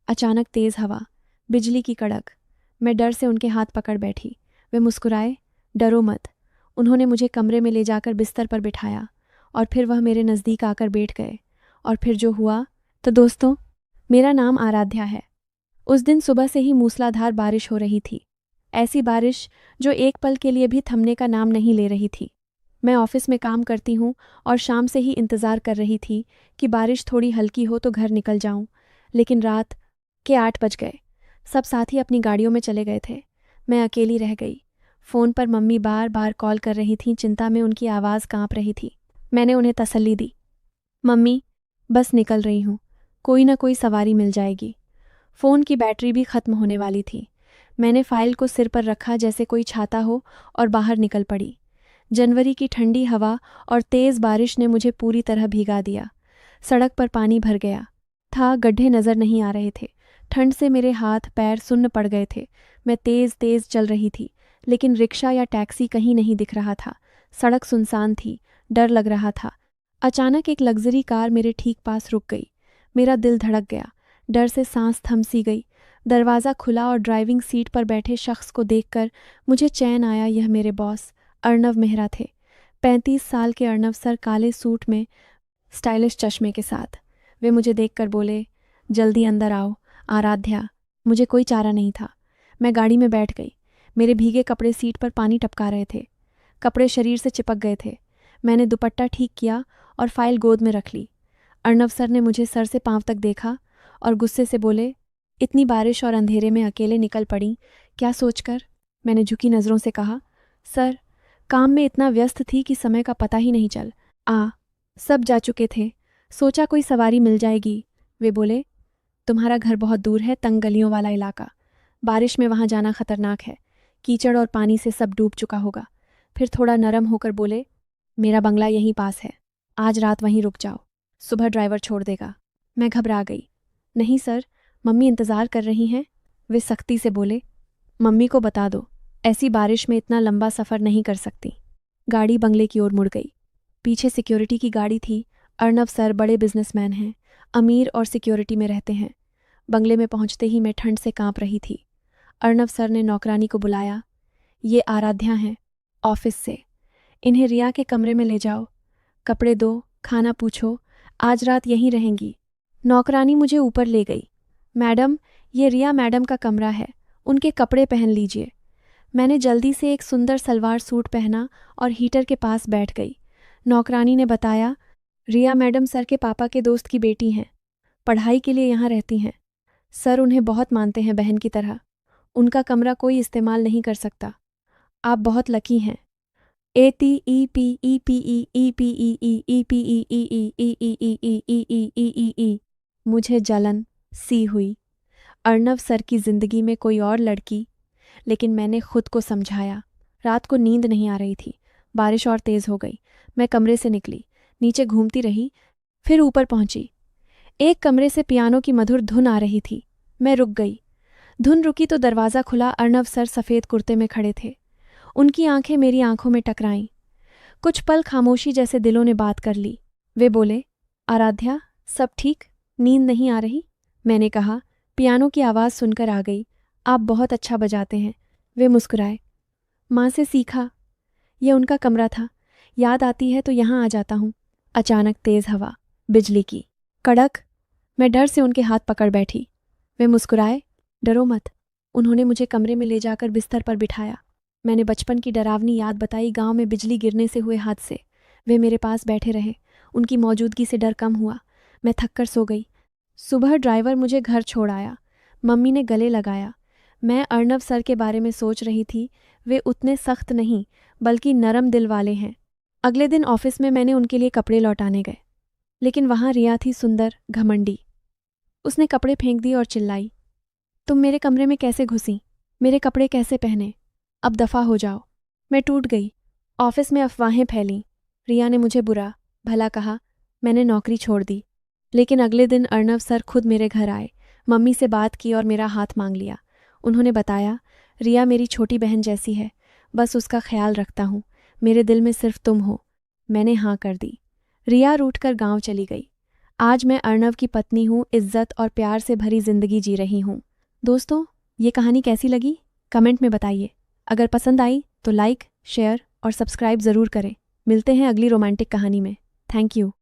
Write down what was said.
अचानक तेज हवा, बिजली की कड़क। मैं डर से उनके हाथ पकड़ बैठी। वे मुस्कुराए, डरो मत। उन्होंने मुझे कमरे में ले जाकर बिस्तर पर बिठाया और फिर वह मेरे नज़दीक आकर बैठ गए। और फिर जो हुआ, तो दोस्तों, मेरा नाम आराध्या है। उस दिन सुबह से ही मूसलाधार बारिश हो रही थी। ऐसी बारिश जो एक पल के लिए भी थमने का नाम नहीं ले रही थी। मैं ऑफिस में काम करती हूँ और शाम से ही इंतज़ार कर रही थी कि बारिश थोड़ी हल्की हो तो घर निकल जाऊं। लेकिन रात के 8 बज गए। सब साथी अपनी गाड़ियों में चले गए थे। मैं अकेली रह गई। फ़ोन पर मम्मी बार बार कॉल कर रही थीं, चिंता में उनकी आवाज़ कांप रही थी। मैंने उन्हें तसल्ली दी, मम्मी, बस निकल रही हूँ, कोई ना कोई सवारी मिल जाएगी। फ़ोन की बैटरी भी ख़त्म होने वाली थी। मैंने फ़ाइल को सिर पर रखा जैसे कोई छाता हो और बाहर निकल पड़ी। जनवरी की ठंडी हवा और तेज़ बारिश ने मुझे पूरी तरह भिगा दिया। सड़क पर पानी भर गया था, गड्ढे नज़र नहीं आ रहे थे। ठंड से मेरे हाथ पैर सुन्न पड़ गए थे। मैं तेज़ तेज़ चल रही थी, लेकिन रिक्शा या टैक्सी कहीं नहीं दिख रहा था। सड़क सुनसान थी, डर लग रहा था। अचानक एक लग्जरी कार मेरे ठीक पास रुक गई। मेरा दिल धड़क गया, डर से सांस थम सी गई। दरवाज़ा खुला और ड्राइविंग सीट पर बैठे शख्स को देखकर मुझे चैन आया। यह मेरे बॉस अर्णव मेहरा थे। 35 साल के अर्णव सर, काले सूट में, स्टाइलिश चश्मे के साथ। वे मुझे देखकर बोले, जल्दी अंदर आओ आराध्या। मुझे कोई चारा नहीं था। मैं गाड़ी में बैठ गई। मेरे भीगे कपड़े सीट पर पानी टपका रहे थे। कपड़े शरीर से चिपक गए थे। मैंने दुपट्टा ठीक किया और फाइल गोद में रख ली। अर्णव सर ने मुझे सर से पांव तक देखा और गुस्से से बोले, इतनी बारिश और अंधेरे में अकेले निकल पड़ी, क्या सोचकर? मैंने झुकी नज़रों से कहा, सर, काम में इतना व्यस्त थी कि समय का पता ही नहीं चल। सब जा चुके थे, सोचा कोई सवारी मिल जाएगी। वे बोले, तुम्हारा घर बहुत दूर है, तंग गलियों वाला इलाका। बारिश में वहाँ जाना खतरनाक है। कीचड़ और पानी से सब डूब चुका होगा। फिर थोड़ा नरम होकर बोले, मेरा बंगला यहीं पास है, आज रात वहीं रुक जाओ, सुबह ड्राइवर छोड़ देगा। मैं घबरा गई। नहीं सर, मम्मी इंतज़ार कर रही हैं। वे सख्ती से बोले, मम्मी को बता दो, ऐसी बारिश में इतना लंबा सफ़र नहीं कर सकती। गाड़ी बंगले की ओर मुड़ गई। पीछे सिक्योरिटी की गाड़ी थी। अर्णव सर बड़े बिजनेसमैन हैं, अमीर और सिक्योरिटी में रहते हैं। बंगले में पहुंचते ही मैं ठंड से कांप रही थी। अर्णव सर ने नौकरानी को बुलाया, ये आराध्या हैं, ऑफिस से। इन्हें रिया के कमरे में ले जाओ, कपड़े दो, खाना पूछो, आज रात यहीं रहेंगी। नौकरानी मुझे ऊपर ले गई। मैडम, ये रिया मैडम का कमरा है, उनके कपड़े पहन लीजिए। मैंने जल्दी से एक सुंदर सलवार सूट पहना और हीटर के पास बैठ गई। नौकरानी ने बताया, रिया मैडम सर के पापा के दोस्त की बेटी हैं, पढ़ाई के लिए यहाँ रहती हैं। सर उन्हें बहुत मानते हैं, बहन की तरह। उनका कमरा कोई इस्तेमाल नहीं कर सकता। आप बहुत लकी हैं। ए टी ई पी ई पी ई ई ई ई ई ई ई ई ई ई ई ई ई ई। मुझे जलन सी हुई। अर्णव सर की जिंदगी में कोई और लड़की, लेकिन मैंने खुद को समझाया। रात को नींद नहीं आ रही थी। बारिश और तेज हो गई। मैं कमरे से निकली, नीचे घूमती रही, फिर ऊपर पहुंची। एक कमरे से पियानो की मधुर धुन आ रही थी। मैं रुक गई। धुन रुकी तो दरवाज़ा खुला। अर्णव सर सफ़ेद कुर्ते में खड़े थे। उनकी आंखें मेरी आंखों में टकराईं। कुछ पल खामोशी जैसे दिलों ने बात कर ली। वे बोले, आराध्या, सब ठीक? नींद नहीं आ रही? मैंने कहा, पियानो की आवाज़ सुनकर आ गई। आप बहुत अच्छा बजाते हैं। वे मुस्कुराए, माँ से सीखा। यह उनका कमरा था। याद आती है तो यहाँ आ जाता हूँ। अचानक तेज़ हवा, बिजली की कड़क। मैं डर से उनके हाथ पकड़ बैठी। वे मुस्कुराए, डरो मत। उन्होंने मुझे कमरे में ले जाकर बिस्तर पर बिठाया। मैंने बचपन की डरावनी याद बताई, गांव में बिजली गिरने से हुए हादसे। वे मेरे पास बैठे रहे। उनकी मौजूदगी से डर कम हुआ। मैं थककर सो गई। सुबह ड्राइवर मुझे घर छोड़ आया। मम्मी ने गले लगाया। मैं अर्णव सर के बारे में सोच रही थी। वे उतने सख्त नहीं, बल्कि नरम दिल वाले हैं। अगले दिन ऑफिस में मैंने उनके लिए कपड़े लौटाने गए, लेकिन वहाँ रिया थी, सुंदर, घमंडी। उसने कपड़े फेंक दिए और चिल्लाई, तुम मेरे कमरे में कैसे घुसी? मेरे कपड़े कैसे पहने? अब दफ़ा हो जाओ। मैं टूट गई। ऑफिस में अफवाहें फैलीं। रिया ने मुझे बुरा भला कहा। मैंने नौकरी छोड़ दी। लेकिन अगले दिन अर्णव सर खुद मेरे घर आए। मम्मी से बात की और मेरा हाथ मांग लिया। उन्होंने बताया, रिया मेरी छोटी बहन जैसी है, बस उसका ख्याल रखता हूँ। मेरे दिल में सिर्फ तुम हो। मैंने हाँ कर दी। रिया रूठकर गांव चली गई। आज मैं अर्णव की पत्नी हूँ, इज्जत और प्यार से भरी जिंदगी जी रही हूँ। दोस्तों, ये कहानी कैसी लगी कमेंट में बताइए। अगर पसंद आई तो लाइक, शेयर और सब्सक्राइब ज़रूर करें। मिलते हैं अगली रोमांटिक कहानी में। Thank you.